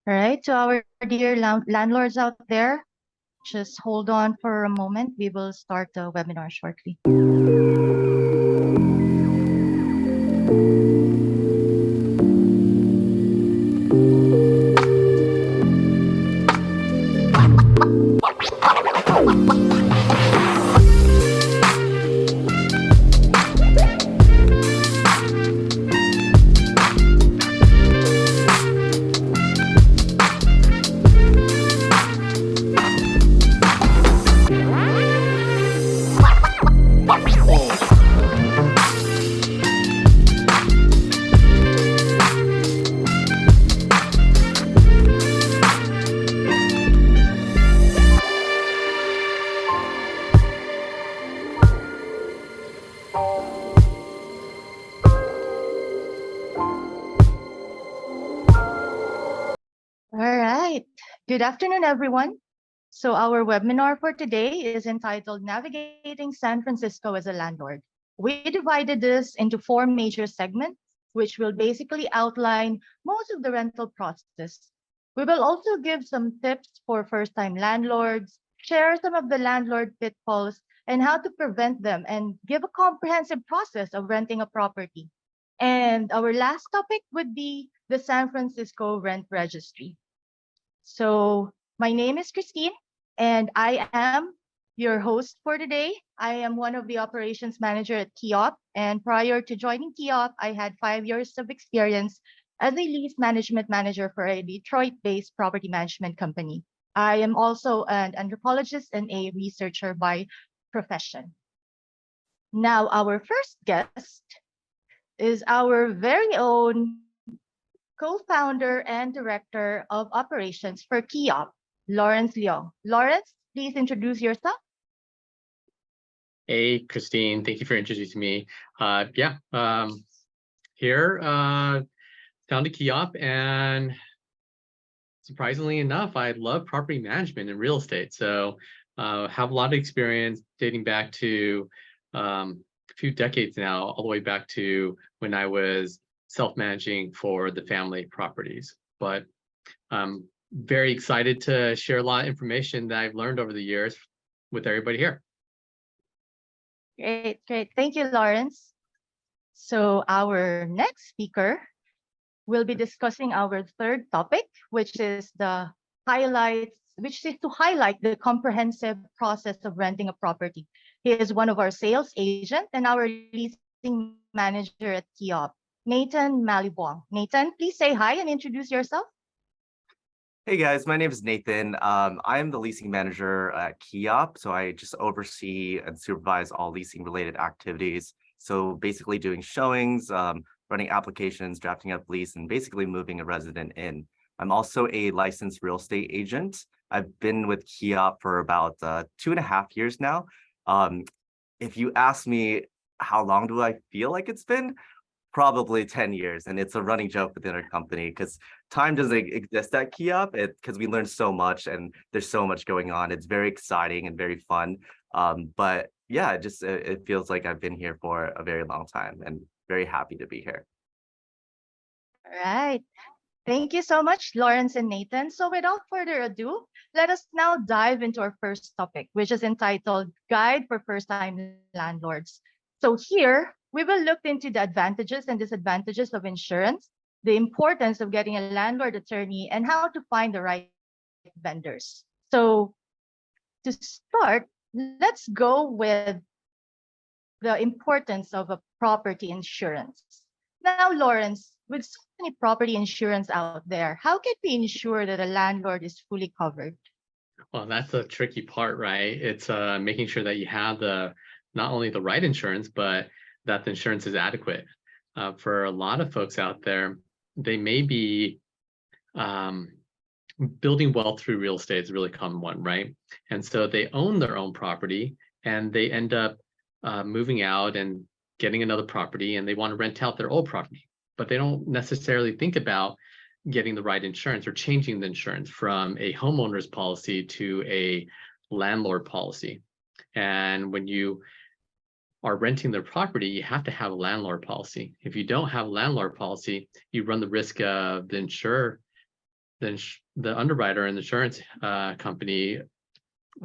All right, to our dear landlords out there, just hold on for a moment. We will start the webinar shortly. All right. Good afternoon, everyone. So our webinar for today is entitled Navigating San Francisco as a Landlord. We divided this into four major segments, which will basically outline most of the rental process. We will also give some tips for first-time landlords, share some of the landlord pitfalls, and how to prevent them, and give a comprehensive process of renting a property. And our last topic would be the San Francisco Rent Registry. So my name is Christine, and I am your host for today. I am one of the operations manager at KEOP, and prior to joining KEOP, I had 5 years of experience as a lease management manager for a Detroit-based property management company. I am also an anthropologist and a researcher by profession. Now, our first guest is our very own co-founder and director of operations for KEOP, Lawrence Leong. Lawrence, please introduce yourself. Hey, Christine, thank you for introducing me. Here, founded KEOP, and surprisingly enough, I love property management and real estate. So have a lot of experience dating back to a few decades now, all the way back to when I was self-managing for the family properties. But I'm very excited to share a lot of information that I've learned over the years with everybody here. Great, great. Thank you, Lawrence. So our next speaker will be discussing our third topic, which is to highlight the comprehensive process of renting a property. He is one of our sales agents and our leasing manager at KEOP, Nathan Malibuang. Nathan, please say hi and introduce yourself. Hey guys, my name is Nathan. I am the leasing manager at KEOP, so I just oversee and supervise all leasing related activities. So basically doing showings, running applications, drafting up lease, and basically moving a resident in. I'm also a licensed real estate agent. I've been with KEOP for about 2.5 years now. If you ask me how long do I feel like it's been, probably 10 years, and it's a running joke within our company because time doesn't exist at KEOP because we learn so much and there's so much going on. It's very exciting and very fun. But yeah, it feels like I've been here for a very long time and very happy to be here. All right. Thank you so much, Lawrence and Nathan. So without further ado, let us now dive into our first topic, which is entitled Guide for First-Time Landlords. So here, we will look into the advantages and disadvantages of insurance, the importance of getting a landlord attorney, and how to find the right vendors. So to start, let's go with the importance of a property insurance. Now, Lawrence, with so many property insurance out there, how can we ensure that a landlord is fully covered? Well, that's the tricky part, right? It's making sure that you have not only the right insurance, but that the insurance is adequate. For a lot of folks out there, they may be building wealth through real estate is a really common one, right? And so they own their own property and they end up moving out and getting another property, and they want to rent out their old property, but they don't necessarily think about getting the right insurance or changing the insurance from a homeowner's policy to a landlord policy. And when you are renting their property, you have to have a landlord policy. If you don't have a landlord policy, you run the risk of the insurer the underwriter and the insurance company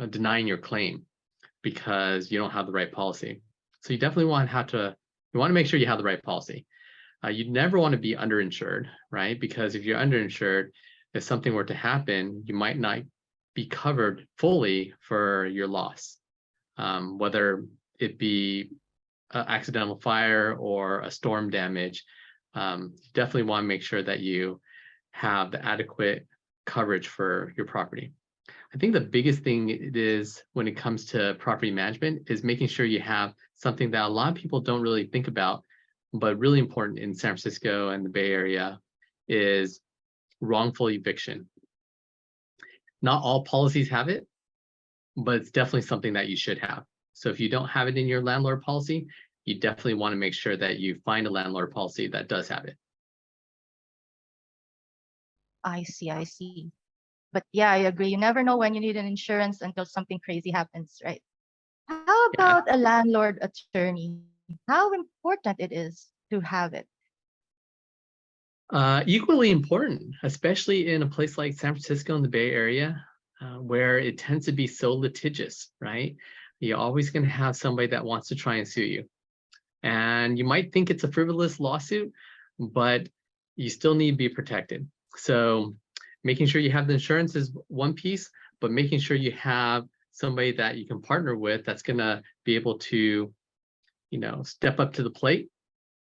denying your claim because you don't have the right policy. So you definitely want to make sure you have the right policy. You never want to be underinsured, right? Because if you're underinsured, if something were to happen, you might not be covered fully for your loss, whether it be an accidental fire or a storm damage. You definitely want to make sure that you have the adequate coverage for your property. I think the biggest thing it is when it comes to property management is making sure you have something that a lot of people don't really think about, but really important in San Francisco and the Bay Area is wrongful eviction. Not all policies have it, but it's definitely something that you should have. So if you don't have it in your landlord policy, you definitely want to make sure that you find a landlord policy that does have it. I see. But yeah, I agree. You never know when you need an insurance until something crazy happens, right? How Yeah. about a landlord attorney? How important it is to have it? Equally important, especially in a place like San Francisco in the Bay Area, where it tends to be so litigious, right? You're always going to have somebody that wants to try and sue you. And you might think it's a frivolous lawsuit, but you still need to be protected. So making sure you have the insurance is one piece, but making sure you have somebody that you can partner with that's going to be able to, step up to the plate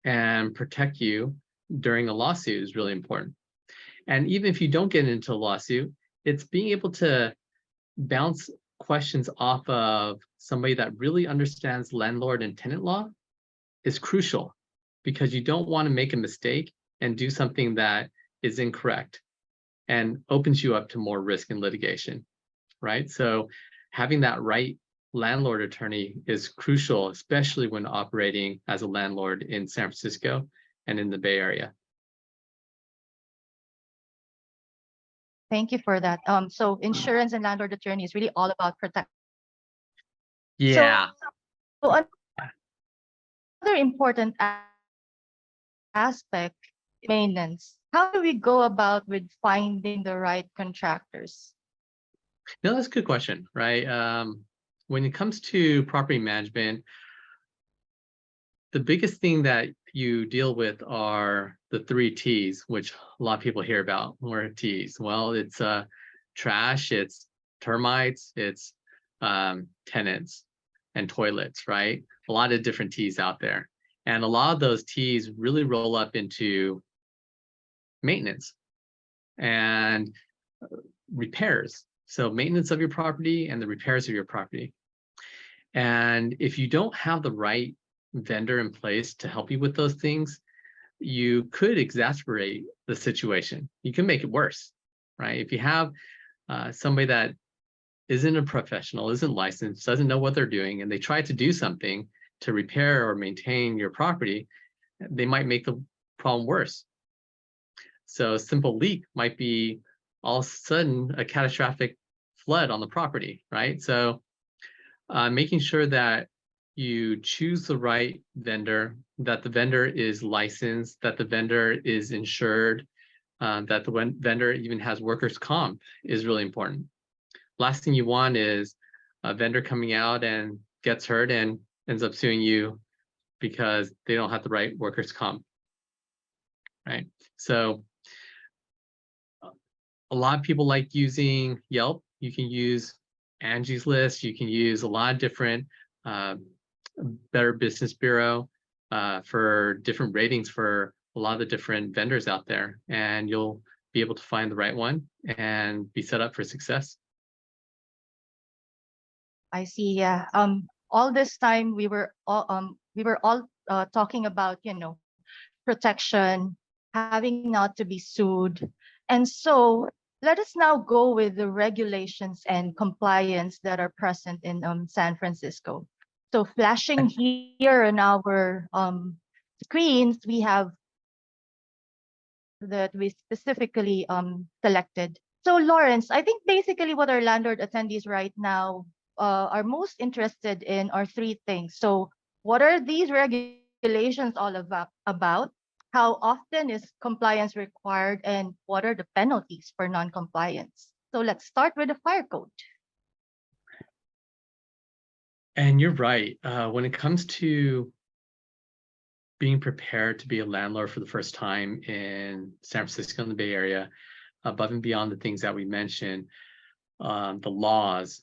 and protect you during a lawsuit is really important. And even if you don't get into a lawsuit, it's being able to bounce questions off of somebody that really understands landlord and tenant law is crucial, because you don't want to make a mistake and do something that is incorrect and opens you up to more risk in litigation, right? So having that right landlord attorney is crucial, especially when operating as a landlord in San Francisco and in the Bay Area. Thank you for that. So insurance and landlord attorney is really all about protection. Yeah. So another important aspect is maintenance. How do we go about with finding the right contractors? No, that's a good question, right? When it comes to property management, the biggest thing that you deal with are the 3 T's, which a lot of people hear about. What are T's? Well, it's trash, it's termites, it's tenants and toilets, right? A lot of different T's out there. And a lot of those T's really roll up into maintenance and repairs. So maintenance of your property and the repairs of your property. And if you don't have the right vendor in place to help you with those things, you could exacerbate the situation. You can make it worse, right? If you have somebody that isn't a professional, isn't licensed, doesn't know what they're doing, and they try to do something to repair or maintain your property, they might make the problem worse. So a simple leak might be all of a sudden a catastrophic flood on the property, right? So making sure that you choose the right vendor, that the vendor is licensed, that the vendor is insured, that the vendor even has workers' comp is really important. Last thing you want is a vendor coming out and gets hurt and ends up suing you because they don't have the right workers' comp, right? So a lot of people like using Yelp. You can use Angie's List. You can use a lot of different Better Business Bureau for different ratings for a lot of the different vendors out there, and you'll be able to find the right one and be set up for success. I see. Yeah. All this time we were all talking about, protection, having not to be sued. And so let us now go with the regulations and compliance that are present in San Francisco. So flashing here on our screens, we have that we specifically selected. So Lawrence, I think basically what our landlord attendees right now are most interested in are 3 things. So what are these regulations all about? How often is compliance required, and what are the penalties for non-compliance? So let's start with the fire code. And you're right. When it comes to being prepared to be a landlord for the first time in San Francisco and the Bay Area, above and beyond the things that we mentioned, the laws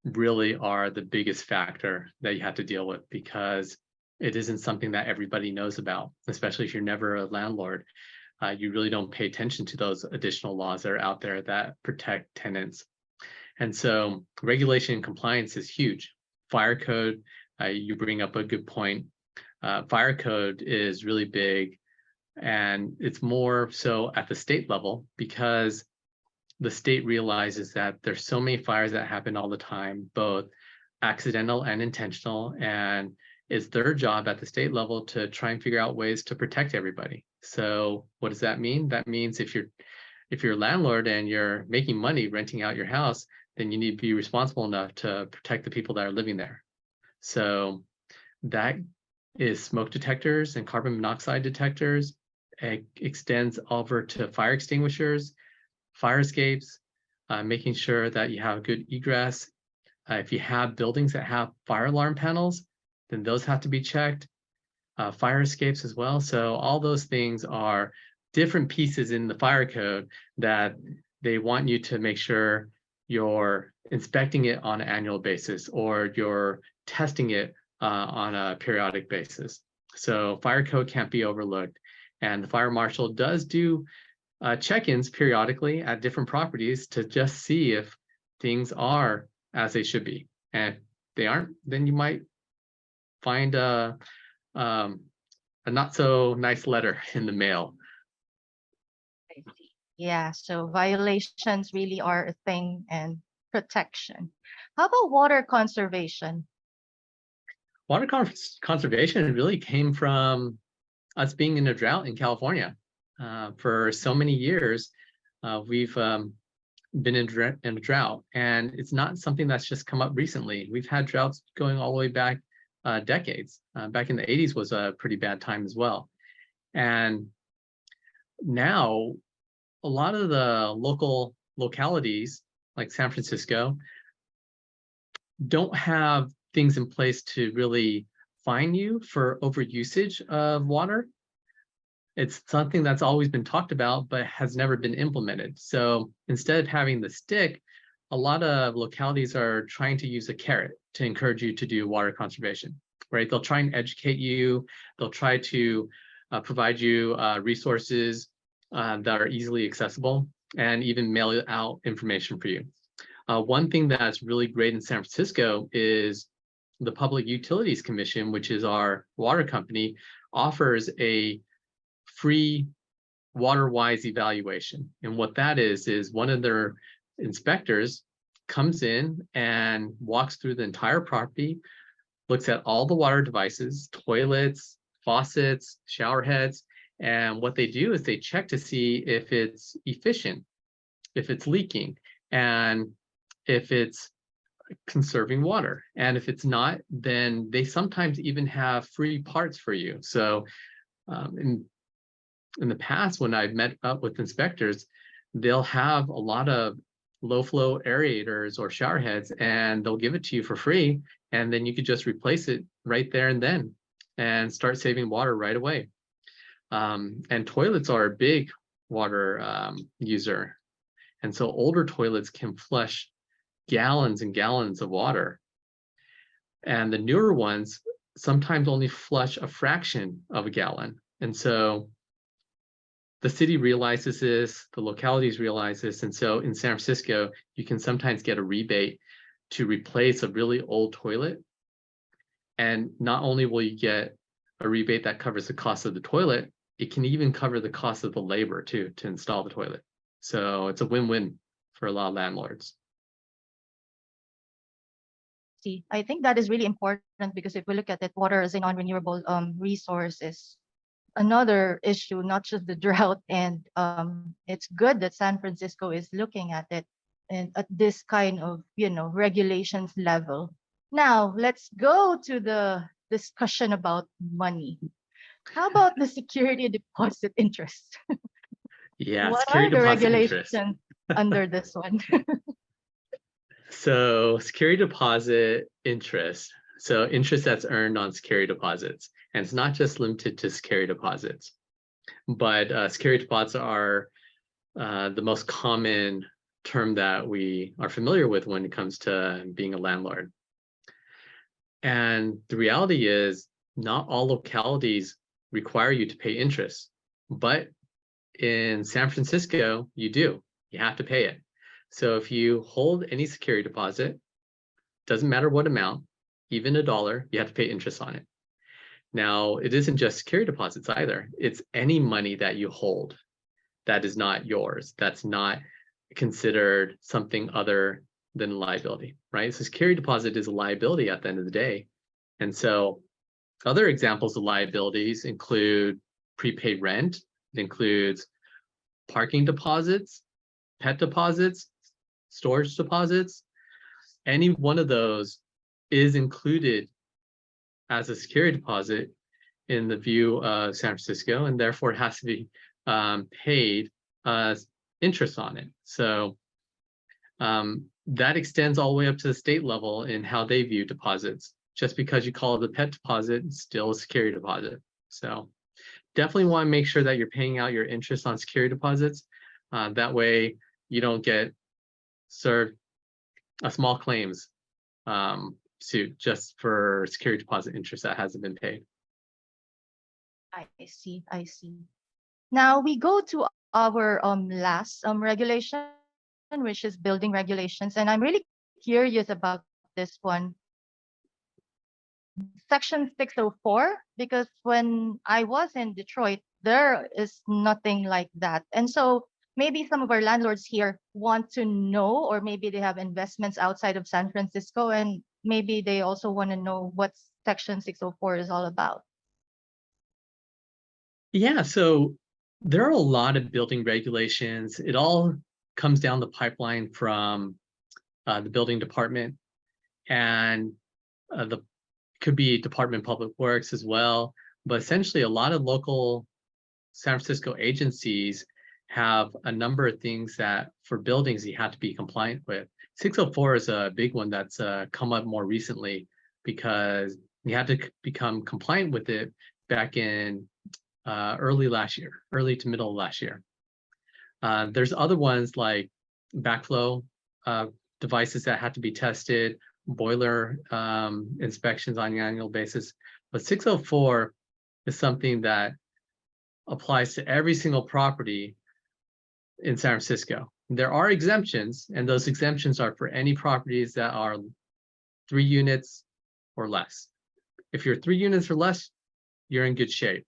really are the biggest factor that you have to deal with, because it isn't something that everybody knows about, especially if you're never a landlord. You really don't pay attention to those additional laws that are out there that protect tenants. And so regulation and compliance is huge. Fire code, you bring up a good point. Fire code is really big, and it's more so at the state level, because the state realizes that there's so many fires that happen all the time, both accidental and intentional, and it's their job at the state level to try and figure out ways to protect everybody. So what does that mean? That means if you're a landlord and you're making money renting out your house, then you need to be responsible enough to protect the people that are living there. So that is smoke detectors and carbon monoxide detectors. It extends over to fire extinguishers, fire escapes, making sure that you have good egress. If you have buildings that have fire alarm panels, then those have to be checked. Fire escapes as well. So all those things are different pieces in the fire code that they want you to make sure you're inspecting it on an annual basis, or you're testing it on a periodic basis. So fire code can't be overlooked. And the fire marshal does do check-ins periodically at different properties to just see if things are as they should be. And if they aren't, then you might find a not so nice letter in the mail. I see. Yeah, so violations really are a thing, and protection. How about water conservation? Water conservation really came from us being in a drought in California. For so many years, we've been in a drought, and it's not something that's just come up recently. We've had droughts going all the way back decades. Back in the 80s was a pretty bad time as well. And now a lot of the localities like San Francisco don't have things in place to really fine you for overusage of water. It's something that's always been talked about, but has never been implemented. So instead of having the stick, a lot of localities are trying to use a carrot to encourage you to do water conservation, right? They'll try and educate you. They'll try to provide you resources that are easily accessible, and even mail out information for you. One thing that's really great in San Francisco is the Public Utilities Commission, which is our water company, offers a free WaterWise evaluation. And what that is one of their inspectors comes in and walks through the entire property, looks at all the water devices, toilets, faucets, shower heads, and what they do is they check to see if it's efficient, if it's leaking, and if it's conserving water. And if it's not, then they sometimes even have free parts for you. So in the past, when I've met up with inspectors, they'll have a lot of low flow aerators or shower heads, and they'll give it to you for free. And then you could just replace it right there and then and start saving water right away. And toilets are a big water user. And so older toilets can flush gallons and gallons of water. And the newer ones sometimes only flush a fraction of a gallon. And so the city realizes this, the localities realize this. And so in San Francisco, you can sometimes get a rebate to replace a really old toilet. And not only will you get a rebate that covers the cost of the toilet, it can even cover the cost of the labor too, to install the toilet. So it's a win-win for a lot of landlords. See, I think that is really important, because if we look at it, water as a non-renewable resource is another issue, not just the drought. And it's good that San Francisco is looking at it and at this kind of, regulations level. Now let's go to the discussion about money. How about the security deposit interest? Yeah, What are security the deposit interest. regulations under this one? So security deposit interest. So interest that's earned on security deposits. And it's not just limited to security deposits, but security deposits are the most common term that we are familiar with when it comes to being a landlord. And the reality is not all localities require you to pay interest, but in San Francisco, you do. You have to pay it. So if you hold any security deposit, doesn't matter what amount, even $1, you have to pay interest on it. Now, it isn't just security deposits either. It's any money that you hold that is not yours, that's not considered something other than a liability, right? So security deposit is a liability at the end of the day. And so other examples of liabilities include prepaid rent. It includes parking deposits, pet deposits, storage deposits. Any one of those is included as a security deposit in the view of San Francisco, and therefore it has to be paid interest on it. So that extends all the way up to the state level in how they view deposits. Just because you call it a pet deposit, it's still a security deposit. So definitely want to make sure that you're paying out your interest on security deposits. That way you don't get served a small claims suit just for security deposit interest that hasn't been paid. I see. I see. Now we go to our last regulation, which is building regulations, and I'm really curious about this one. Section 604, because when I was in Detroit, there is nothing like that. And so maybe some of our landlords here want to know, or maybe they have investments outside of San Francisco, and maybe they also want to know what Section 604 is all about. Yeah, so there are a lot of building regulations. It all comes down the pipeline from the building department, and the could be Department of Public Works as well. But essentially, a lot of local San Francisco agencies have a number of things that for buildings you have to be compliant with. 604 is a big one that's come up more recently because you had to become compliant with it back in early to middle of last year. There's other ones like backflow devices that have to be tested, boiler inspections on an annual basis. But 604 is something that applies to every single property in San Francisco. There are exemptions, and those exemptions are for any properties that are 3 units or less. If you're 3 units or less, you're in good shape.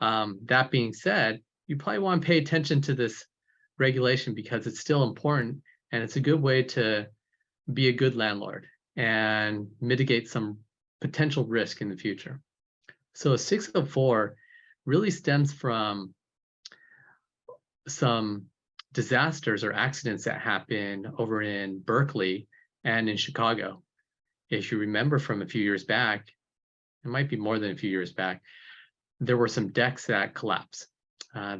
That being said, you probably want to pay attention to this regulation because it's still important, and it's a good way to be a good landlord and mitigate some potential risk in the future. So 604 really stems from some disasters or accidents that happened over in Berkeley and in Chicago. If you remember from a few years back, it might be more than a few years back, there were some decks that collapsed.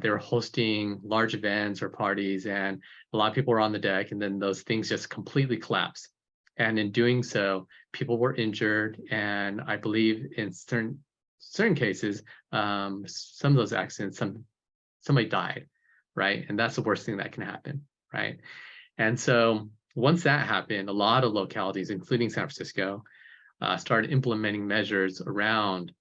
They were hosting large events or parties, and a lot of people were on the deck, and then those things just completely collapsed. And in doing so, people were injured, and I believe in certain cases, some of those accidents, somebody died, right? And that's the worst thing that can happen, right? And so once that happened, a lot of localities, including San Francisco, started implementing measures around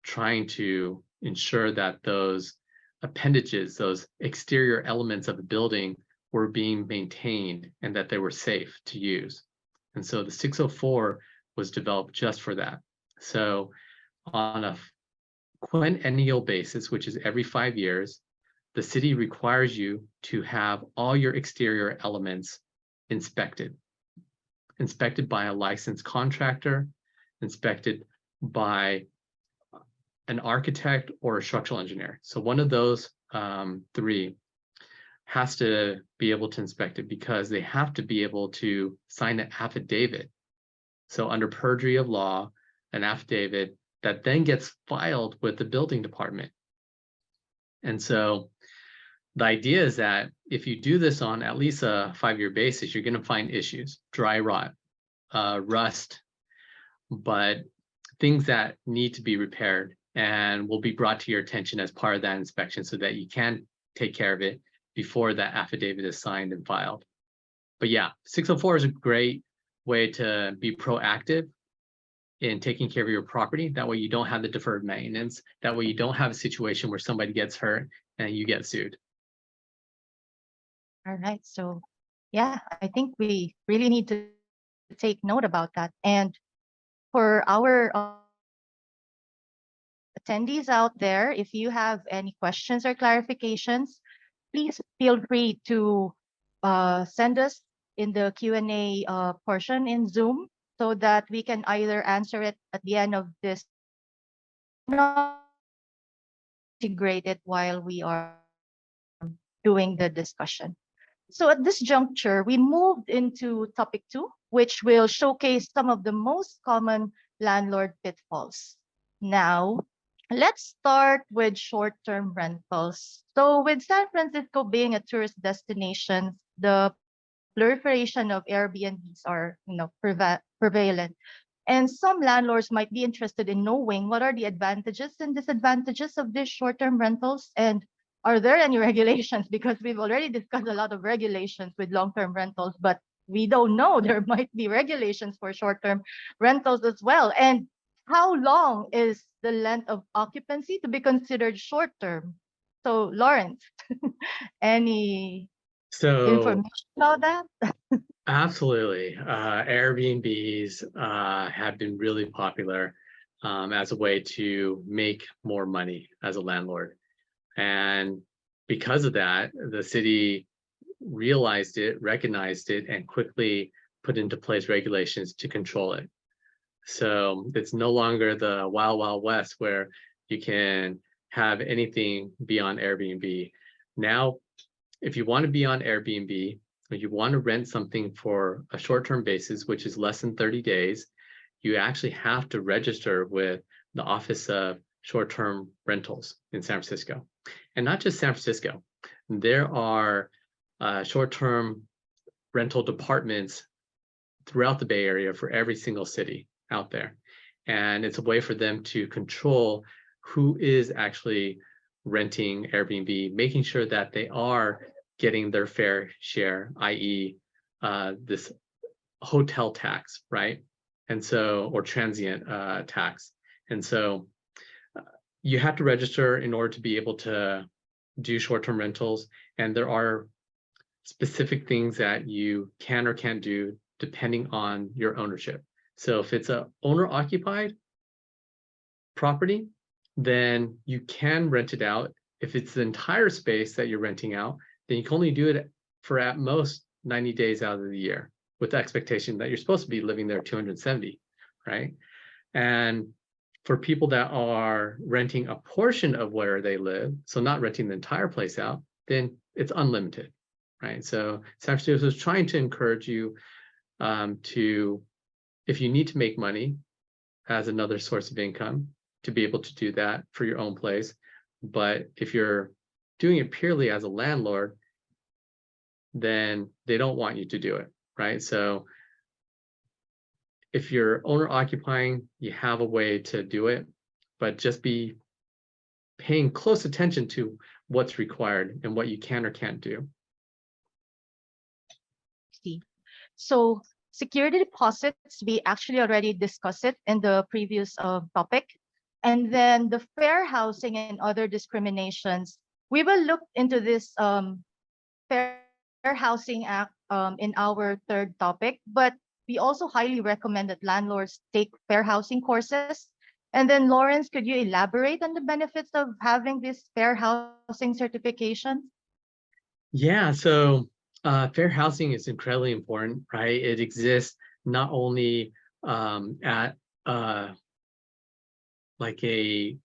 trying to ensure that those appendages, those exterior elements of the building were being maintained and that they were safe to use. And so the 604 was developed just for that. So on a quinennial basis, which is every 5 years, the city requires you to have all your exterior elements inspected by a licensed contractor, inspected by an architect or a structural engineer. So one of those 3 has to be able to inspect it because they have to be able to sign an affidavit. So under perjury of law, an affidavit that then gets filed with the building department. And so the idea is that if you do this on at least a 5-year basis, you're going to find issues, dry rot, rust, but things that need to be repaired and will be brought to your attention as part of that inspection so that you can take care of it before that affidavit is signed and filed. But yeah, 604 is a great way to be proactive in taking care of your property. That way you don't have the deferred maintenance. That way you don't have a situation where somebody gets hurt and you get sued. All right. So yeah, I think we really need to take note about that. And for our attendees out there, if you have any questions or clarifications, please feel free to send us in the Q&A portion in Zoom so that we can either answer it at the end of this integrate it while we are doing the discussion. So at this juncture, we moved into topic 2, which will showcase some of the most common landlord pitfalls. Now, let's start with short-term rentals. So with San Francisco being a tourist destination, the proliferation of Airbnbs are, prevalent. And some landlords might be interested in knowing what are the advantages and disadvantages of these short-term rentals, and are there any regulations? Because we've already discussed a lot of regulations with long-term rentals, but we don't know there might be regulations for short-term rentals as well. And how long is the length of occupancy to be considered short-term? So Lawrence, any information about that? Absolutely. Airbnbs have been really popular as a way to make more money as a landlord. And because of that, the city realized it, recognized it, and quickly put into place regulations to control it. So it's no longer the wild, wild west where you can have anything be on Airbnb. Now, if you want to be on Airbnb, or you want to rent something for a short-term basis, which is less than 30 days, you actually have to register with the Office of Short-Term Rentals in San Francisco. And not just San Francisco. There are short-term rental departments throughout the Bay Area for every single city out there. And it's a way for them to control who is actually renting Airbnb, making sure that they are getting their fair share, i.e. This hotel tax, right? And so, or transient tax. And so you have to register in order to be able to do short-term rentals. And there are specific things that you can or can't do depending on your ownership. So if it's a owner-occupied property, then you can rent it out. If it's the entire space that you're renting out, then you can only do it for at most 90 days out of the year, with the expectation that you're supposed to be living there 270, right? And for people that are renting a portion of where they live, so not renting the entire place out, then it's unlimited, right? So San Francisco is trying to encourage you to, if you need to make money as another source of income, to be able to do that for your own place. But if you're doing it purely as a landlord, then they don't want you to do it, right? So if you're owner occupying, you have a way to do it, but just be paying close attention to what's required and what you can or can't do. So security deposits, we actually already discussed it in the previous topic. And then the fair housing and other discriminations, we will look into this Fair Housing Act in our third topic, but we also highly recommend that landlords take fair housing courses. And then Lawrence, could you elaborate on the benefits of having this fair housing certification? Yeah, so fair housing is incredibly important, right? It exists not only at like a,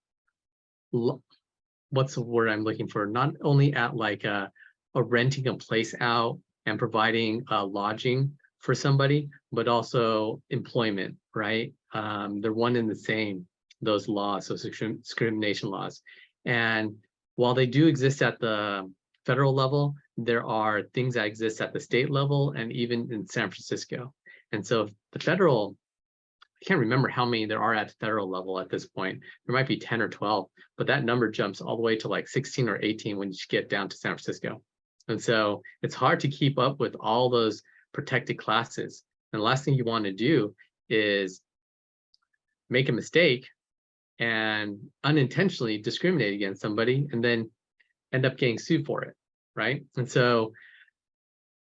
what's the word I'm looking for? Not only at like a renting a place out and providing lodging for somebody, but also employment, right? They're one and the same. those laws, those discrimination laws. And while they do exist at the federal level, there are things that exist at the state level and even in San Francisco. And so the federal, I can't remember how many there are at the federal level at this point. There might be 10 or 12, but that number jumps all the way to like 16 or 18 when you get down to San Francisco. And so it's hard to keep up with all those protected classes. And the last thing you want to do is make a mistake and unintentionally discriminate against somebody and then end up getting sued for it, right? And so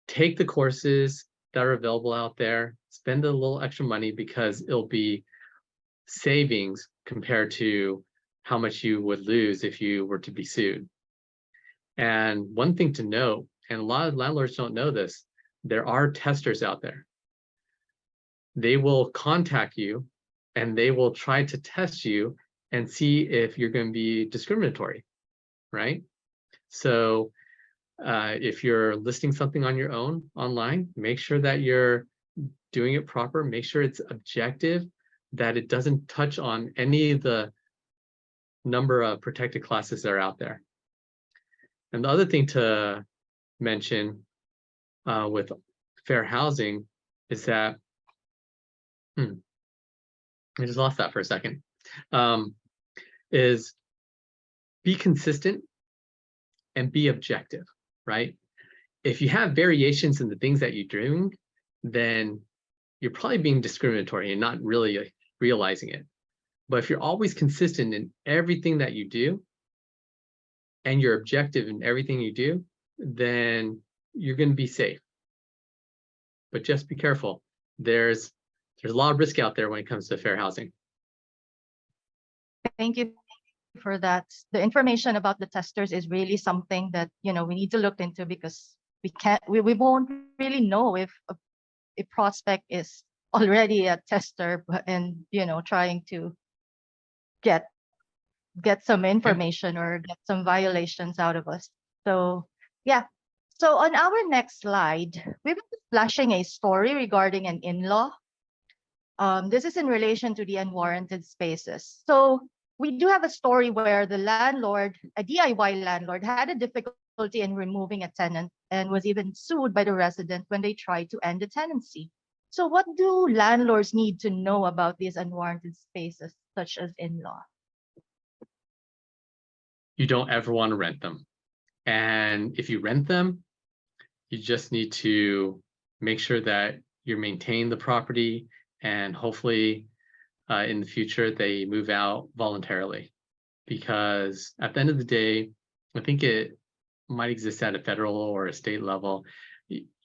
take the courses that are available out there, spend a little extra money because it'll be savings compared to how much you would lose if you were to be sued. And one thing to note, and a lot of landlords don't know this, there are testers out there. They will contact you and they will try to test you and see if you're going to be discriminatory, right? So if you're listing something on your own online, make sure that you're doing it proper, make sure it's objective, that it doesn't touch on any of the number of protected classes that are out there. And the other thing to mention with fair housing is that, I just lost that for a second, is be consistent and be objective, right? If you have variations in the things that you're doing, then you're probably being discriminatory and not really realizing it. But if you're always consistent in everything that you do, and you're objective in everything you do, then you're going to be safe. But just be careful. There's a lot of risk out there when it comes to fair housing. Thank you for that. The information about the testers is really something that, we need to look into, because we won't really know if a prospect is already a tester and trying to get some information or get some violations out of us. So yeah. So on our next slide, we will be flashing a story regarding an in-law. This is in relation to the unwarranted spaces. So we do have a story where the landlord, a DIY landlord, had a difficulty in removing a tenant and was even sued by the resident when they tried to end the tenancy. So what do landlords need to know about these unwarranted spaces, such as in-law? You don't ever want to rent them. And if you rent them, you just need to make sure that you're maintaining the property, and hopefully in the future they move out voluntarily. Because at the end of the day, I think it might exist at a federal or a state level.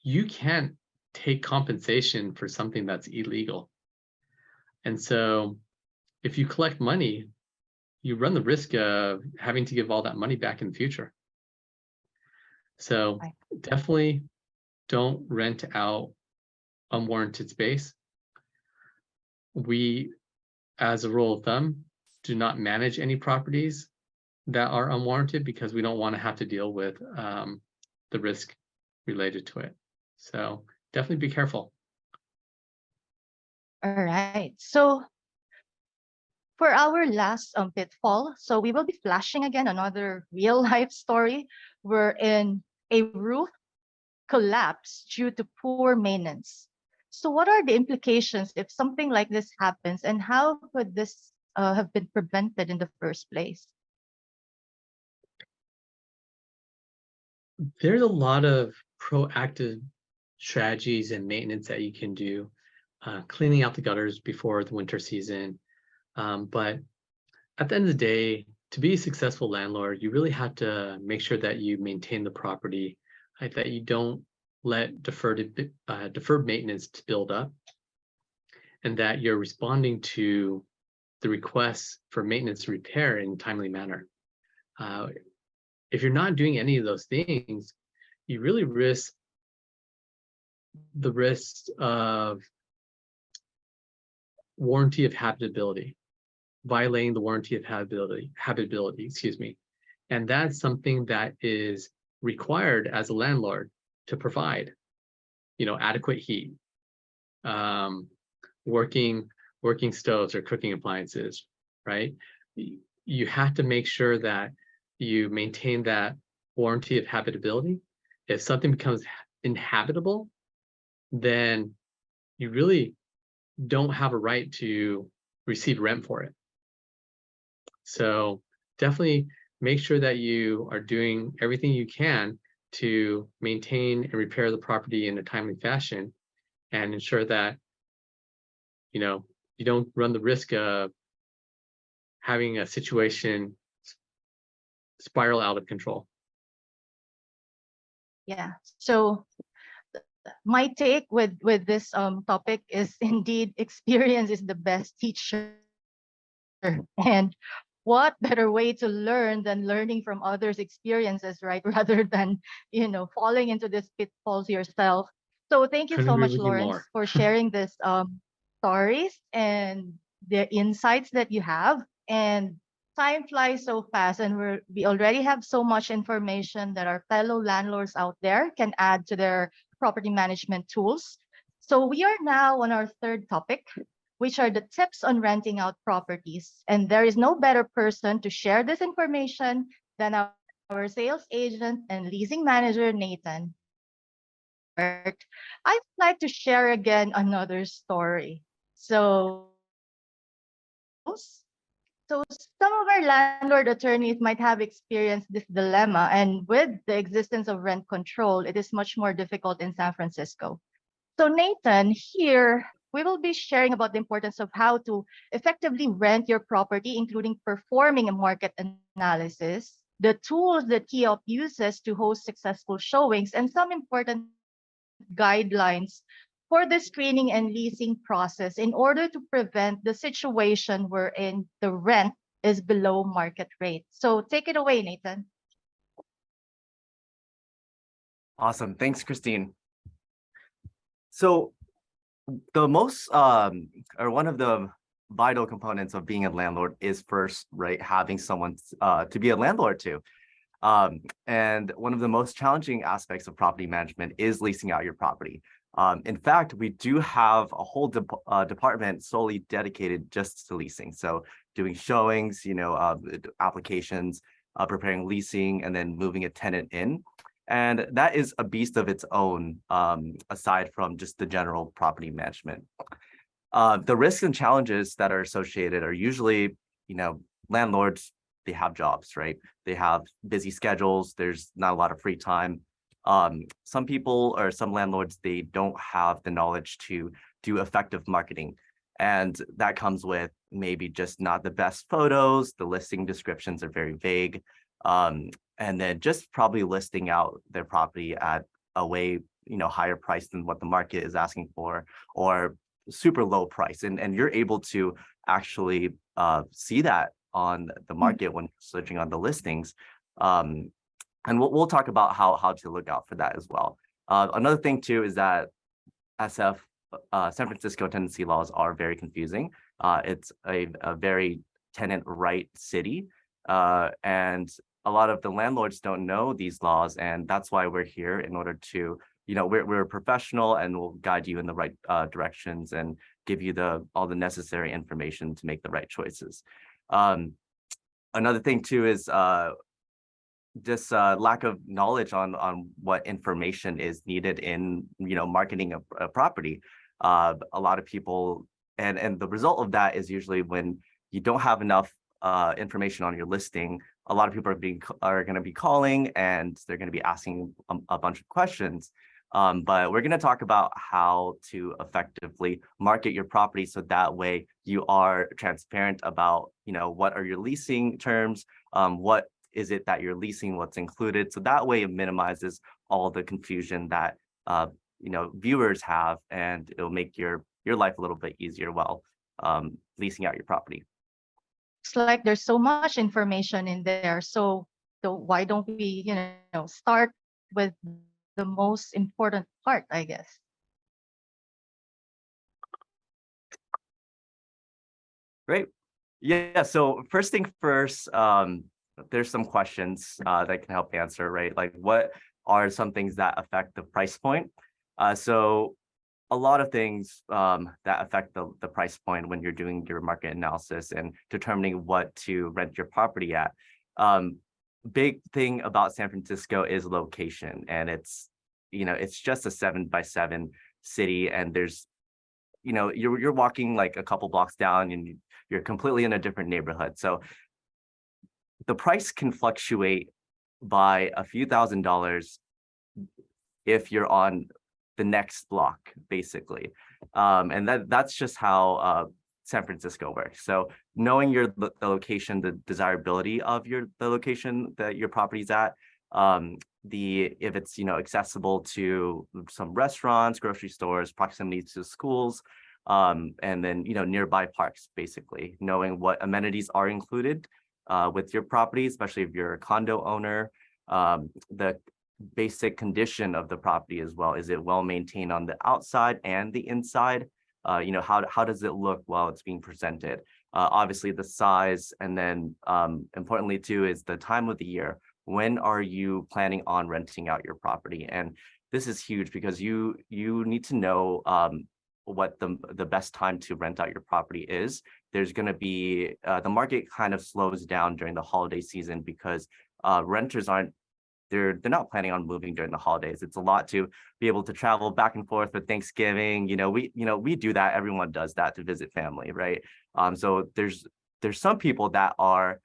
You can't take compensation for something that's illegal. And so if you collect money, you run the risk of having to give all that money back in the future. So definitely don't rent out unwarranted space. We, as a rule of thumb, do not manage any properties that are unwarranted because we don't want to have to deal with the risk related to it. So definitely be careful. All right. So for our last pitfall, so we will be flashing again another real life story wherein a roof collapsed due to poor maintenance. So what are the implications if something like this happens, and how could this have been prevented in the first place? There's a lot of proactive strategies and maintenance that you can do, cleaning out the gutters before the winter season. But at the end of the day, to be a successful landlord, you really have to make sure that you maintain the property, right? That you don't let deferred maintenance to build up, and that you're responding to the requests for maintenance repair in a timely manner. If you're not doing any of those things, you really risk the risk of warranty of habitability, violating the warranty of habitability, excuse me. And that's something that is required as a landlord to provide, adequate heat, working stoves or cooking appliances, right? You have to make sure that you maintain that warranty of habitability. If something becomes inhabitable, then you really don't have a right to receive rent for it. So definitely make sure that you are doing everything you can to maintain and repair the property in a timely fashion and ensure that, you don't run the risk of having a situation spiral out of control. Yeah. So my take with this topic is indeed experience is the best teacher. And what better way to learn than learning from others' experiences, right? Rather than, falling into these pitfalls yourself. So thank you Couldn't so agree much, with you Lawrence, more. for sharing this stories and the insights that you have. And time flies so fast, and we already have so much information that our fellow landlords out there can add to their property management tools. So we are now on our third topic, which are the tips on renting out properties. And there is no better person to share this information than our sales agent and leasing manager, Nathan. I'd like to share again another story. So, so some of our landlord attorneys might have experienced this dilemma, and with the existence of rent control, it is much more difficult in San Francisco. So, Nathan, here we will be sharing about the importance of how to effectively rent your property, including performing a market analysis, the tools that KEOP uses to host successful showings, and some important guidelines for the screening and leasing process in order to prevent the situation wherein the rent is below market rate. So, take it away, Nathan. Awesome. Thanks, Christine. So the most or one of the vital components of being a landlord is first, right, having someone to be a landlord to. And one of the most challenging aspects of property management is leasing out your property. In fact, we do have a whole department solely dedicated just to leasing. So doing showings, applications, preparing leasing, and then moving a tenant in. And that is a beast of its own, aside from just the general property management. The risks and challenges that are associated are usually, landlords, they have jobs, right? They have busy schedules. There's not a lot of free time. Some people or some landlords, they don't have the knowledge to do effective marketing. And that comes with maybe just not the best photos. The listing descriptions are very vague. And then just probably listing out their property at a way, higher price than what the market is asking for, or super low price. And you're able to actually see that on the market when searching on the listings. And we'll talk about how to look out for that as well. Another thing too is that SF, San Francisco tenancy laws are very confusing. It's a very tenant right city. And a lot of the landlords don't know these laws, and that's why we're here in order to, we're professional and we'll guide you in the right directions and give you all the necessary information to make the right choices. Another thing too is just lack of knowledge on what information is needed in marketing a property. A lot of people, and the result of that is usually when you don't have enough information on your listing, a lot of people are going to be calling and they're going to be asking a bunch of questions. But we're going to talk about how to effectively market your property so that way you are transparent about, what are your leasing terms, what is it that you're leasing, what's included. So that way it minimizes all the confusion that, viewers have, and it'll make your life a little bit easier while leasing out your property. It's like there's so much information in there. So why don't we, start with the most important part, I guess. Great. Yeah. So first thing first, there's some questions that can help answer, right? Like, what are some things that affect the price point? So a lot of things that affect the price point when you're doing your market analysis and determining what to rent your property at. Big thing about San Francisco is location, and it's just a 7x7 city, and there's you're walking like a couple blocks down and you're completely in a different neighborhood. So the price can fluctuate by a few $1,000s if you're on the next block, basically. And that's just how San Francisco works. So knowing the location, the desirability of the location that your property's at, if it's accessible to some restaurants, grocery stores, proximity to schools, and then nearby parks, basically knowing what amenities are included with your property, especially if you're a condo owner, the basic condition of the property as well. Is it well maintained on the outside and the inside? How does it look while it's being presented? Obviously the size, and then importantly too is the time of the year. When are you planning on renting out your property? And this is huge because you need to know what the best time to rent out your property is. There's going to be the market kind of slows down during the holiday season because renters they're not planning on moving during the holidays. It's a lot to be able to travel back and forth for Thanksgiving. We do that. Everyone does that to visit family, right? So there's some people that are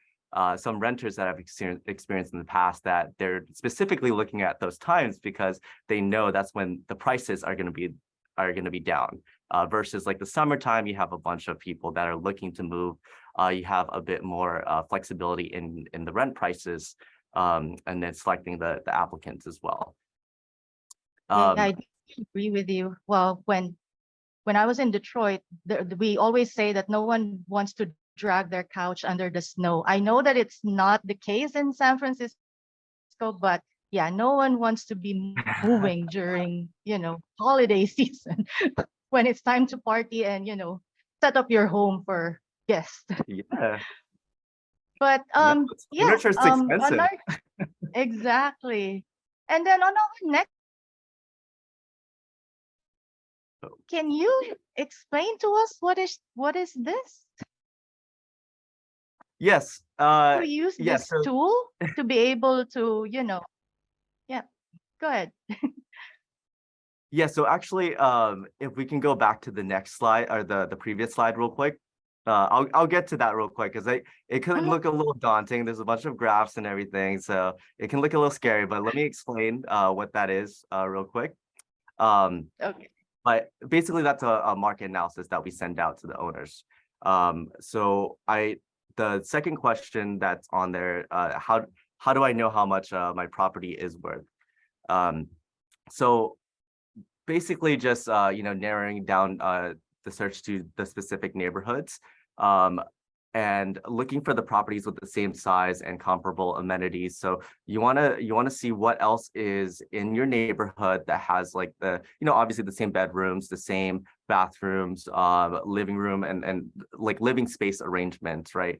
some renters that I've experienced in the past that they're specifically looking at those times because they know that's when the prices are going to be down. Versus like the summertime, you have a bunch of people that are looking to move. You have a bit more flexibility in the rent prices. And then selecting the applicants as well. I agree with you. Well, when I was in Detroit, we always say that no one wants to drag their couch under the snow. I know that it's not the case in San Francisco, but yeah, no one wants to be moving during, holiday season when it's time to party and, set up your home for guests. Yeah. But furniture is expensive. Exactly. And then on our next, can you explain to us what is this? Yes. To use this so tool to be able to, yeah, go ahead. Yeah, so actually, if we can go back to the next slide or the previous slide real quick. I'll get to that real quick because it could look a little daunting. There's a bunch of graphs and everything, so it can look a little scary, but let me explain what that is real quick. Okay. But basically that's a market analysis that we send out to the owners. So the second question that's on there, how do I know how much my property is worth? So basically just narrowing down the search to the specific neighborhoods, and looking for the properties with the same size and comparable amenities. So you want to see what else is in your neighborhood that has like obviously the same bedrooms, the same bathrooms, living room, and like living space arrangements, right?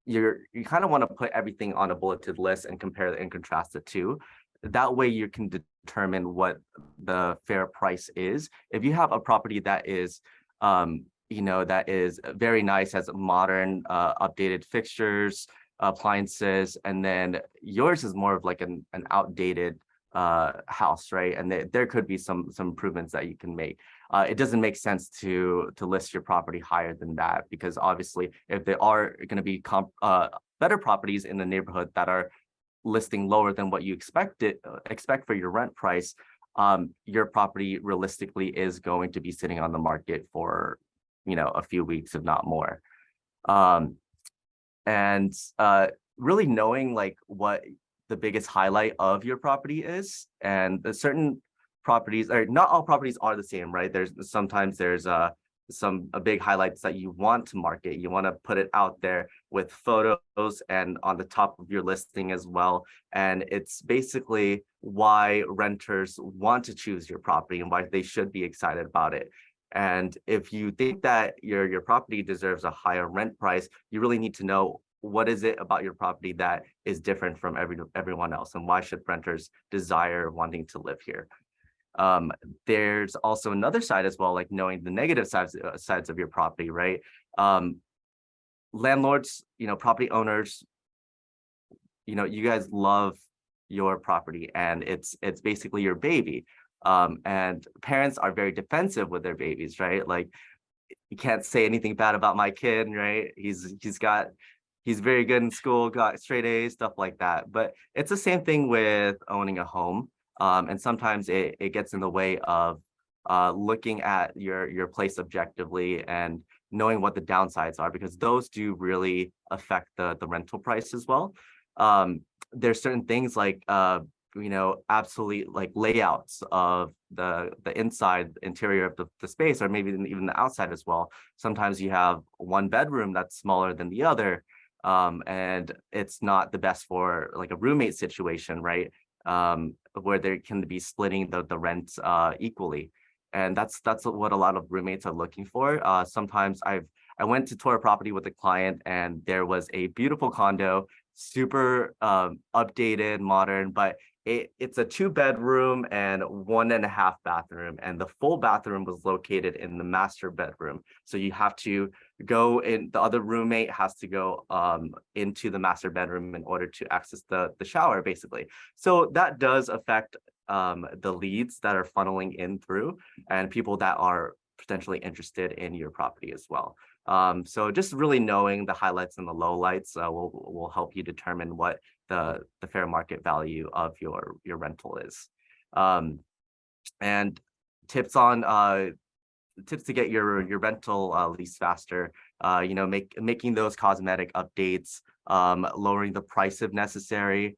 You kind of want to put everything on a bulleted list and compare and contrast the two. That way you can determine what the fair price is. If you have a property that is that is very nice, has modern updated fixtures, appliances, and then yours is more of like an outdated house, right? And there could be some improvements that you can make. It doesn't make sense to list your property higher than that, because obviously if there are going to be better properties in the neighborhood that are listing lower than what you expect for your rent price, your property realistically is going to be sitting on the market for a few weeks, if not more. And really knowing like what the biggest highlight of your property is, and the certain properties, or not all properties are the same, right? Sometimes there's some big highlights that you want to market. You want to put it out there with photos and on the top of your listing as well. And it's basically why renters want to choose your property and why they should be excited about it. And if you think that your property deserves a higher rent price, you really need to know what is it about your property that is different from everyone else, and why should renters desire wanting to live here. There's also another side as well, like knowing the negative sides of your property, right? Landlords, property owners, you guys love your property and it's basically your baby. And parents are very defensive with their babies, right? Like you can't say anything bad about my kid, right? He's very good in school, got straight A's, stuff like that. But it's the same thing with owning a home. And sometimes it gets in the way of looking at your place objectively and knowing what the downsides are, because those do really affect the rental price as well. There's certain things like absolute like layouts of the inside interior of the space, or maybe even the outside as well. Sometimes you have one bedroom that's smaller than the other, and it's not the best for like a roommate situation, right? Where they can be splitting the rent equally. And that's what a lot of roommates are looking for. Sometimes I went to tour a property with a client and there was a beautiful condo, super updated, modern, but it's a 2-bedroom and 1.5 bathroom, and the full bathroom was located in the master bedroom. So you have to go in, the other roommate has to go into the master bedroom in order to access the shower, basically. So that does affect the leads that are funneling in through, and people that are potentially interested in your property as well. So just really knowing the highlights and the lowlights will help you determine what the fair market value of your rental is. And tips on tips to get your rental lease faster, making those cosmetic updates, lowering the price if necessary,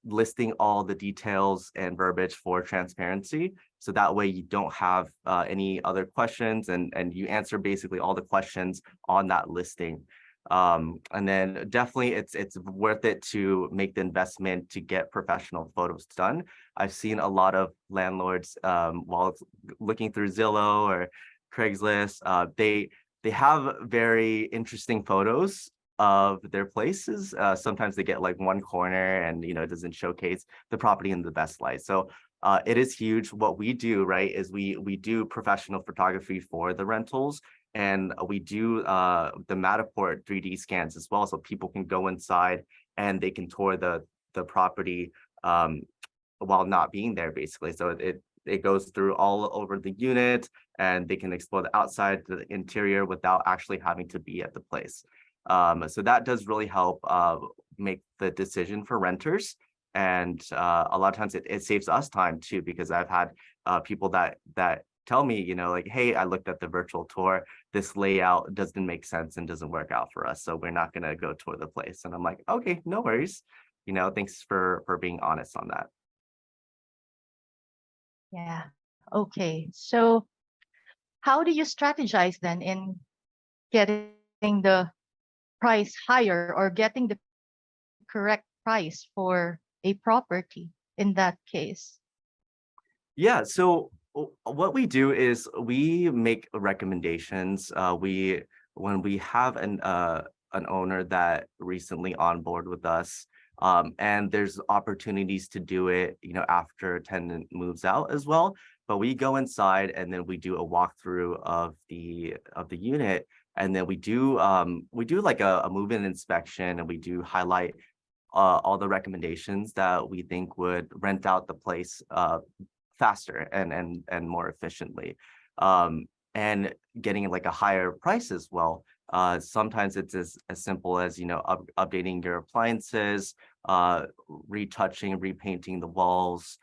listing all the details and verbiage for transparency. So that way you don't have any other questions, and you answer basically all the questions on that listing. And then definitely it's worth it to make the investment to get professional photos done. I've seen a lot of landlords while looking through Zillow or Craigslist, they have very interesting photos of their places. Sometimes they get like one corner and it doesn't showcase the property in the best light. So it is huge. What we do, right, is we do professional photography for the rentals, and we do the Matterport 3D scans as well, so people can go inside and they can tour the property while not being there, basically. So it goes through all over the unit, and they can explore the outside, the interior, without actually having to be at the place. So that does really help make the decision for renters. And a lot of times it saves us time too, because I've had people that tell me, like, hey, I looked at the virtual tour, this layout doesn't make sense and doesn't work out for us, so we're not going to go tour the place. And I'm like, okay, no worries. Thanks for being honest on that. Yeah. Okay. So how do you strategize then in getting the price higher, or getting the correct price for a property in that case? Yeah, so what we do is we make recommendations. When we have an owner that recently on board with us, and there's opportunities to do it, after a tenant moves out as well. But we go inside and then we do a walkthrough of the unit, and then we do like a move-in inspection, and we do highlight all the recommendations that we think would rent out the place faster and more efficiently, and getting like a higher price as well. Sometimes it's as simple as updating your appliances, retouching, repainting the walls,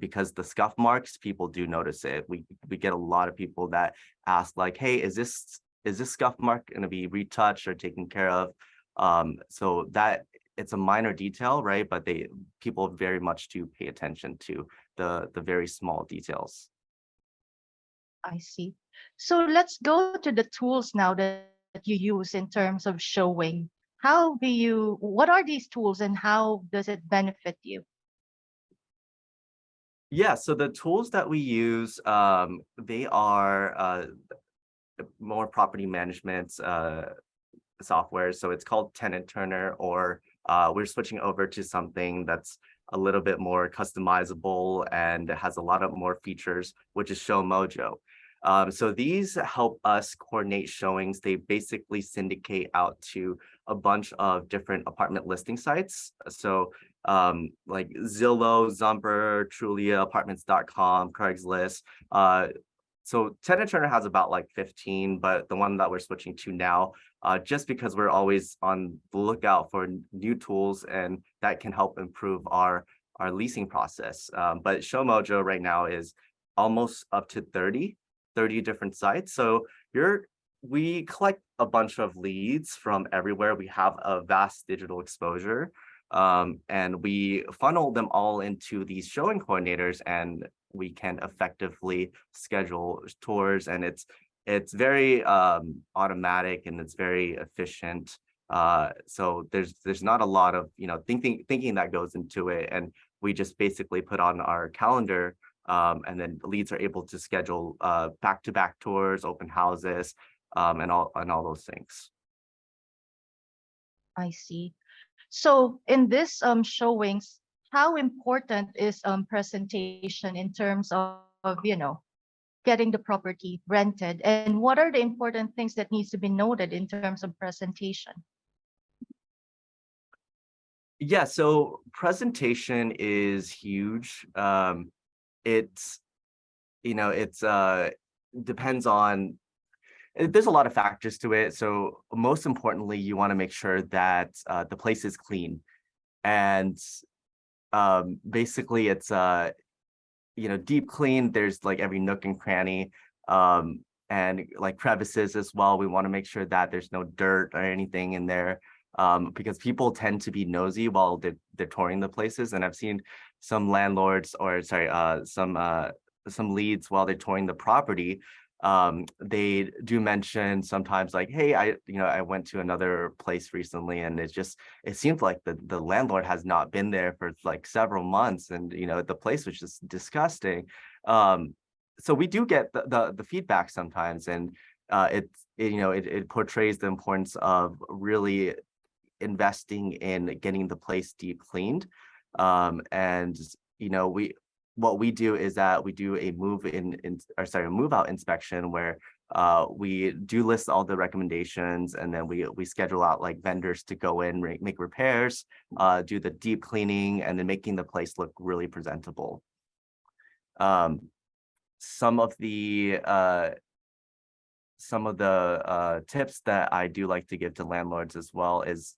because the scuff marks, people do notice it. We get a lot of people that ask like, hey, is this scuff mark going to be retouched or taken care of? So that it's a minor detail, right? But people very much do pay attention to the very small details. I see. So let's go to the tools now that you use in terms of showing. What are these tools and how does it benefit you? Yeah, so the tools that we use, they are more property management software. So it's called Tenant, or we're switching over to something that's a little bit more customizable and has a lot of more features, which is Show Mojo. So these help us coordinate showings. They basically syndicate out to a bunch of different apartment listing sites. So like Zillow, Zumper, Trulia, Apartments.com, Craigslist. So Tenant has about like 15, but the one that we're switching to now, just because we're always on the lookout for new tools and that can help improve our leasing process. But ShowMojo right now is almost up to 30 different sites. So we collect a bunch of leads from everywhere. We have a vast digital exposure. And we funnel them all into these showing coordinators, and we can effectively schedule tours, and it's very automatic and it's very efficient. So there's not a lot of thinking that goes into it, and we just basically put on our calendar, and then leads are able to schedule back-to-back tours, open houses, and all those things. I see. So in this showings, how important is presentation in terms of, getting the property rented? And what are the important things that needs to be noted in terms of presentation? Yeah, so presentation is huge. It's depends on, there's a lot of factors to it. So most importantly, you want to make sure that the place is clean, and basically it's deep clean. There's like every nook and cranny, and like crevices as well. We want to make sure that there's no dirt or anything in there, because people tend to be nosy while they're touring the places. And I've seen some landlords, or sorry, some leads while they're touring the property. They do mention sometimes like, hey, I went to another place recently, and it seems like the landlord has not been there for like several months, and the place was just disgusting. So we do get the feedback sometimes, and it portrays the importance of really investing in getting the place deep cleaned. And what we do is that we do a move out inspection, where we do list all the recommendations, and then we schedule out like vendors to go in, make repairs, do the deep cleaning, and then making the place look really presentable. Some of the tips that I do like to give to landlords as well is,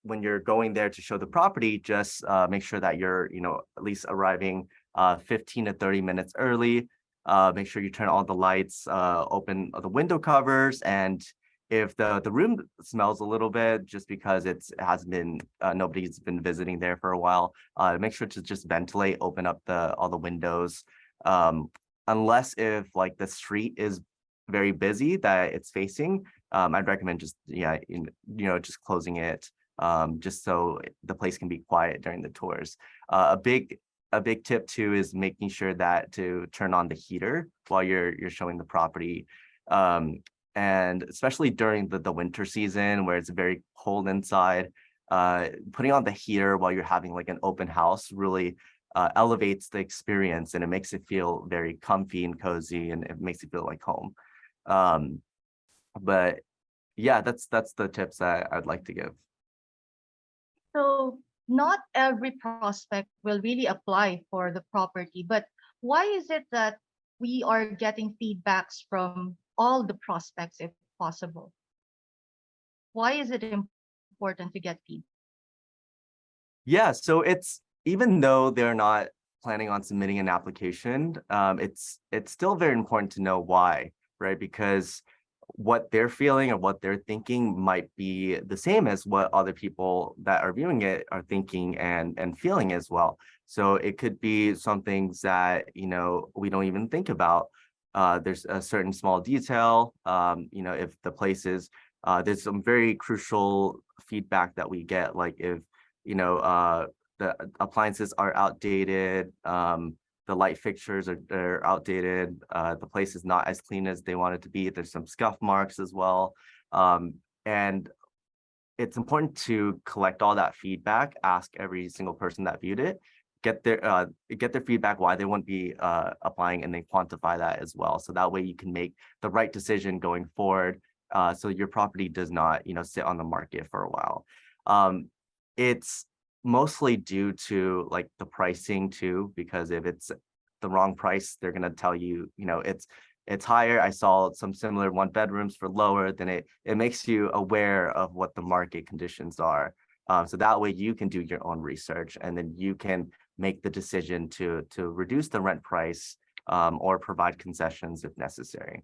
when you're going there to show the property, just make sure that you're at least arriving 15 to 30 minutes early. Make sure you turn all the lights, open the window covers, and if the room smells a little bit, just because nobody's been visiting there for a while, make sure to just ventilate, open up all the windows. Unless if like the street is very busy that it's facing, I'd recommend just just closing it, just so the place can be quiet during the tours. A big tip too is making sure that to turn on the heater while you're showing the property, and especially during the winter season where it's very cold inside, putting on the heater while you're having like an open house really elevates the experience, and it makes it feel very comfy and cozy, and it makes it feel like home. But yeah, that's the tips that I'd like to give. So not every prospect will really apply for the property, but why is it that we are getting feedbacks from all the prospects if possible? Why is it important to get feedback? Yeah, so it's, even though they're not planning on submitting an application, it's still very important to know why, right? Because what they're feeling or what they're thinking might be the same as what other people that are viewing it are thinking and feeling as well. So it could be some things that we don't even think about. There's a certain small detail, if the place is, there's some very crucial feedback that we get, like if the appliances are outdated, the light fixtures are outdated, the place is not as clean as they want it to be. There's some scuff marks as well. And it's important to collect all that feedback, ask every single person that viewed it, get their feedback why they wouldn't be applying, and then quantify that as well. So that way you can make the right decision going forward. So your property does not, sit on the market for a while. It's mostly due to like the pricing too, because if it's the wrong price, they're gonna tell you, it's higher. I saw some similar 1-bedrooms for lower. Then it makes you aware of what the market conditions are. So that way you can do your own research, and then you can make the decision to reduce the rent price, or provide concessions if necessary.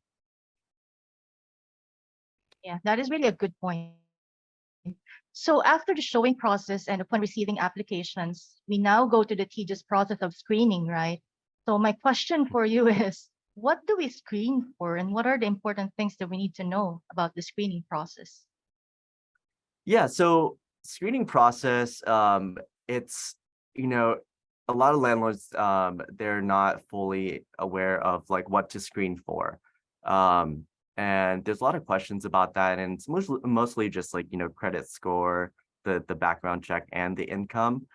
Yeah, that is really a good point. So after the showing process and upon receiving applications, we now go to the tedious process of screening, right? So my question for you is, what do we screen for, and what are the important things that we need to know about the screening process? Yeah, so screening process, it's, a lot of landlords, they're not fully aware of like what to screen for. And there's a lot of questions about that. And it's mostly just like, credit score, the background check, and the income.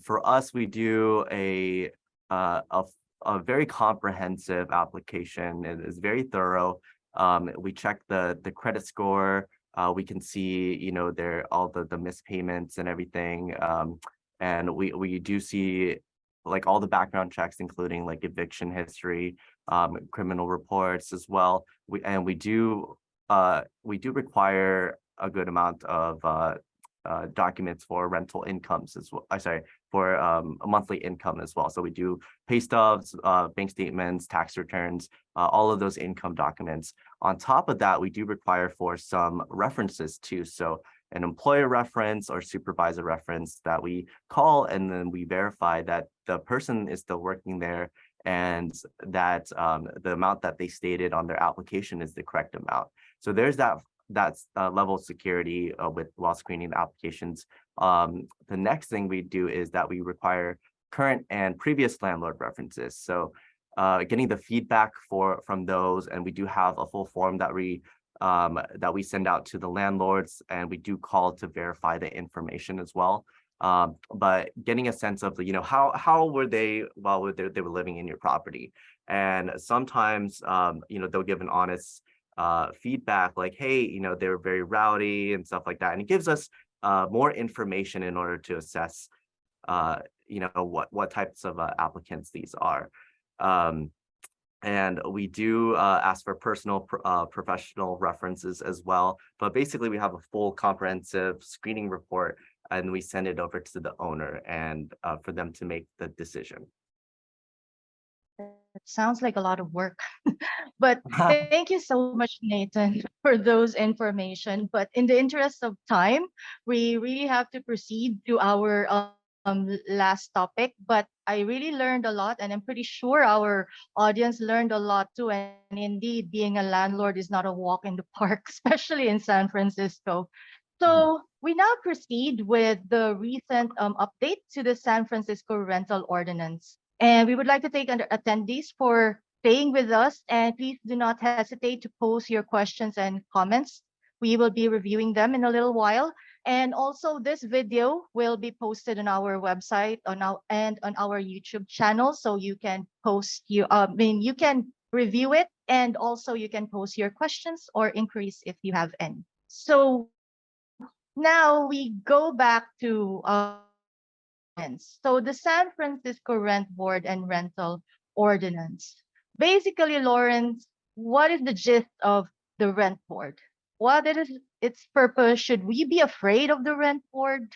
For us, we do uh, a, a very comprehensive application. It is very thorough. We check the credit score. We can see, all the missed payments and everything. And we do see like all the background checks, including like eviction history, criminal reports as well. We do require a good amount of documents for rental incomes as well. For a monthly income as well. So we do pay stubs, bank statements, tax returns, all of those income documents. On top of that, we do require for some references too. So an employer reference or supervisor reference that we call, and then we verify that the person is still working there, and that the amount that they stated on their application is the correct amount. So there's that level of security while screening the applications. The next thing we do is that we require current and previous landlord references. So getting the feedback from those, and we do have a full form that we send out to the landlords, and we do call to verify the information as well. But getting a sense of how were they while they were living in your property, and sometimes they'll give an honest feedback like, hey, they were very rowdy and stuff like that, and it gives us more information in order to assess what types of applicants these are. And we do ask for personal professional references as well. But basically, we have a full comprehensive screening report, and we send it over to the owner and for them to make the decision. It sounds like a lot of work. But thank you so much, Nathan, for those information. But in the interest of time, we really have to proceed to our last topic. But I really learned a lot, and I'm pretty sure our audience learned a lot too. And indeed, being a landlord is not a walk in the park, especially in San Francisco. So we now proceed with the recent update to the San Francisco Rental Ordinance. And we would like to thank attendees for staying with us. And please do not hesitate to post your questions and comments. We will be reviewing them in a little while. And also, this video will be posted on our website and on our YouTube channel. So you can you can review it, and also you can post your questions or inquiries if you have any. So now we go back to so the San Francisco Rent Board and Rental Ordinance. Basically, Lawrence, what is the gist of the rent board? What is its purpose? Should we be afraid of the rent board?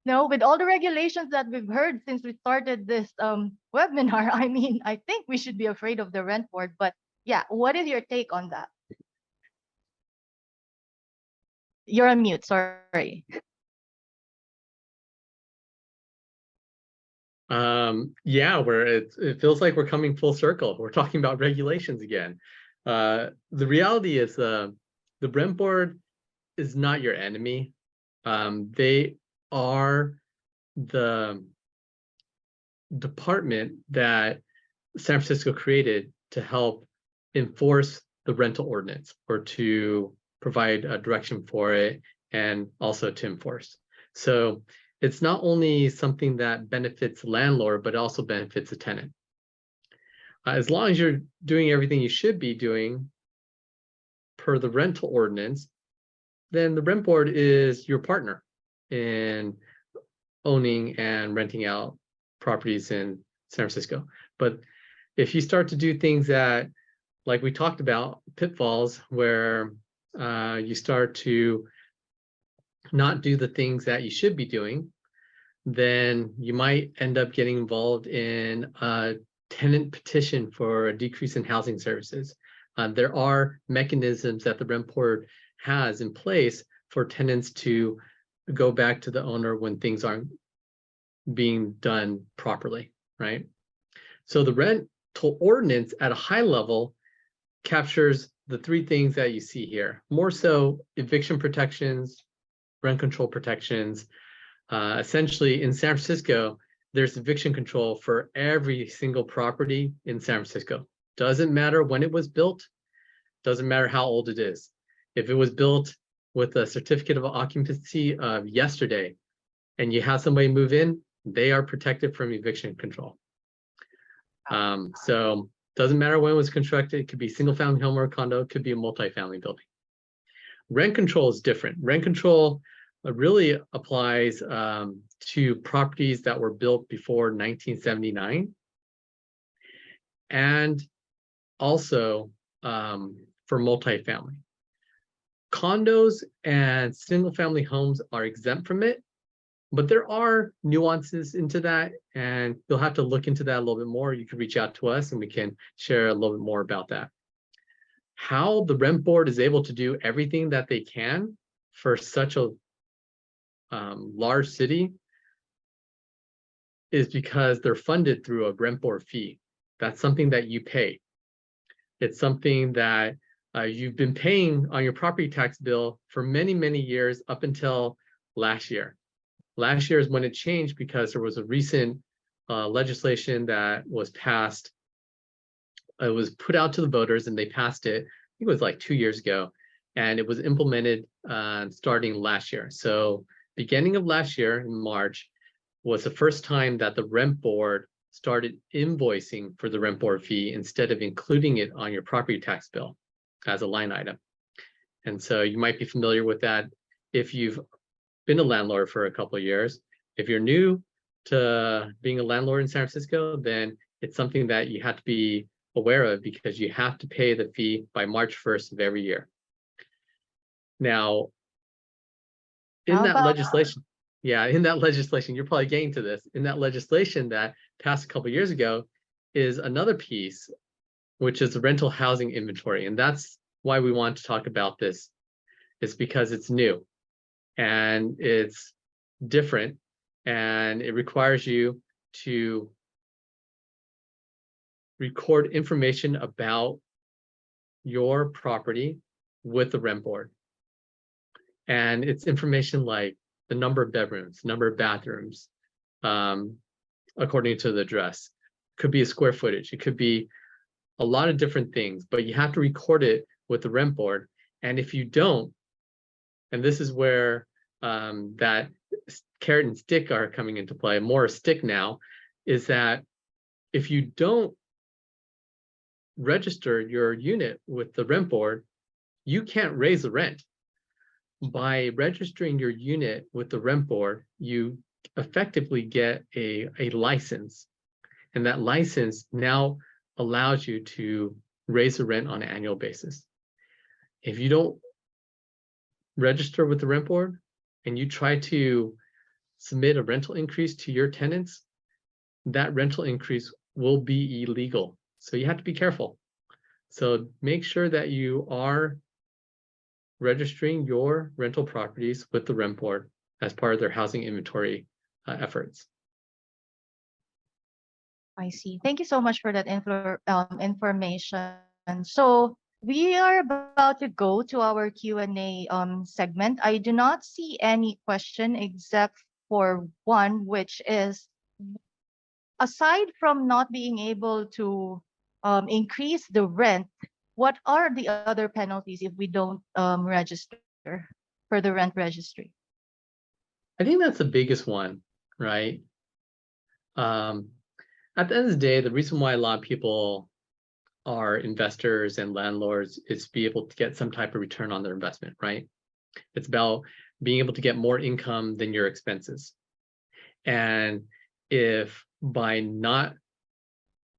No, with all the regulations that we've heard since we started this webinar, I mean, I think we should be afraid of the rent board. But yeah, what is your take on that? You're on mute, sorry. Yeah, it feels like we're coming full circle. We're talking about regulations again. The reality is the rent board is not your enemy. They are the department that San Francisco created to help enforce the rental ordinance, or to provide a direction for it and also to enforce. So it's not only something that benefits the landlord, but also benefits the tenant. As long as you're doing everything you should be doing per the rental ordinance, then the rent board is your partner in owning and renting out properties in San Francisco. But if you start to do things that, like we talked about, pitfalls, where you start to not do the things that you should be doing, then you might end up getting involved in a tenant petition for a decrease in housing services. There are mechanisms that the rent board has in place for tenants to go back to the owner when things aren't being done properly, right? So the rental ordinance at a high level captures the three things that you see here. More so eviction protections, rent control protections. Essentially in San Francisco, there's eviction control for every single property in San Francisco. Doesn't matter when it was built, doesn't matter how old it is. If it was built with a certificate of occupancy of yesterday and you have somebody move in, they are protected from eviction control. So doesn't matter when it was constructed. It could be single family home or a condo, it could be a multifamily building. Rent control is different. Rent control really applies to properties that were built before 1979 and also for multifamily. Condos and single family homes are exempt from it, but there are nuances into that, and you'll have to look into that a little bit more. You can reach out to us and we can share a little bit more about that. How the rent board is able to do everything that they can for such a large city is because they're funded through a rent board fee. That's something that you pay. It's something that you've been paying on your property tax bill for many, many years up until last year. Last year is when it changed because there was a recent legislation that was passed. It was put out to the voters and they passed it. I think it was like 2 years ago, and it was implemented starting last year. So beginning of last year in March was the first time that the rent board started invoicing for the rent board fee instead of including it on your property tax bill as a line item. And so you might be familiar with that if you've been a landlord for a couple of years. If you're new to being a landlord in San Francisco, then it's something that you have to be aware of because you have to pay the fee by March 1st of every year. Now, in that legislation, you're probably getting to this. In that legislation that passed a couple of years ago is another piece, which is the rental housing inventory. And that's why we want to talk about this. It's because it's new and it's different and it requires you to record information about your property with the rent board. And it's information like the number of bedrooms, number of bathrooms, according to the address. Could be a square footage. It could be a lot of different things, but you have to record it with the rent board. And if you don't, and this is where that carrot and stick are coming into play, more a stick now, is that if you don't register your unit with the rent board, you can't raise the rent. By registering your unit with the rent board, you effectively get a license. And that license now allows you to raise the rent on an annual basis. If you don't register with the rent board and you try to submit a rental increase to your tenants, that rental increase will be illegal. So you have to be careful. So make sure that you are registering your rental properties with the rent board as part of their housing inventory efforts. I see. Thank you so much for that information. So we are about to go to our Q&A segment. I do not see any question except for one, which is, aside from not being able to increase the rent what are the other penalties if we don't register for the rent registry? I think that's the biggest one, right? Um, at the end of the day, the reason why a lot of people are investors and landlords is to be able to get some type of return on their investment, right? It's about being able to get more income than your expenses. And if by not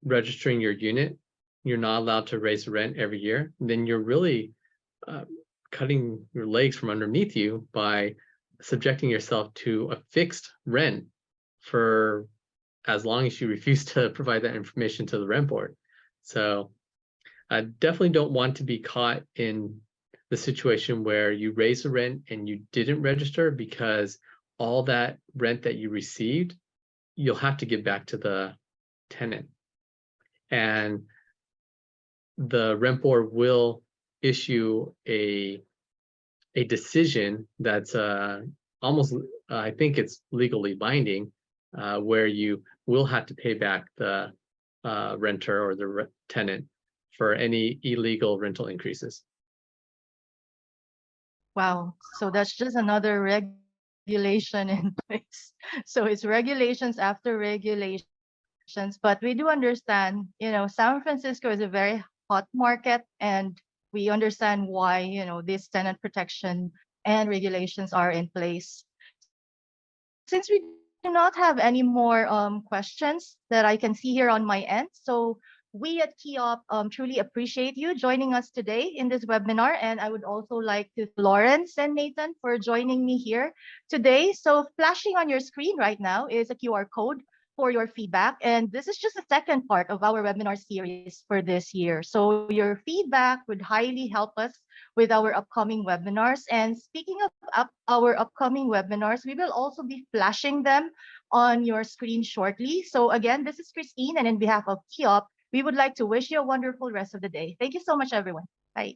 registering your unit, you're not allowed to raise the rent every year, then you're really cutting your legs from underneath you by subjecting yourself to a fixed rent for as long as you refuse to provide that information to the rent board. So I definitely don't want to be caught in the situation where you raise the rent and you didn't register, because all that rent that you received, you'll have to give back to the tenant. And the rent board will issue a decision that's almost, I think it's legally binding, where you will have to pay back the renter or the tenant for any illegal rental increases. Wow. So that's just another regulation in place. So it's regulations after regulations. But we do understand, San Francisco is a very hot market, and we understand why, this tenant protection and regulations are in place. Since we do not have any more questions that I can see here on my end, so we at KEOP truly appreciate you joining us today in this webinar. And I would also like to thank Lawrence and Nathan for joining me here today. So flashing on your screen right now is a QR code for your feedback. And this is just the second part of our webinar series for this year. So your feedback would highly help us with our upcoming webinars. And speaking of our upcoming webinars, we will also be flashing them on your screen shortly. So again, this is Christine, and in behalf of KEOP, we would like to wish you a wonderful rest of the day. Thank you so much, everyone. Bye.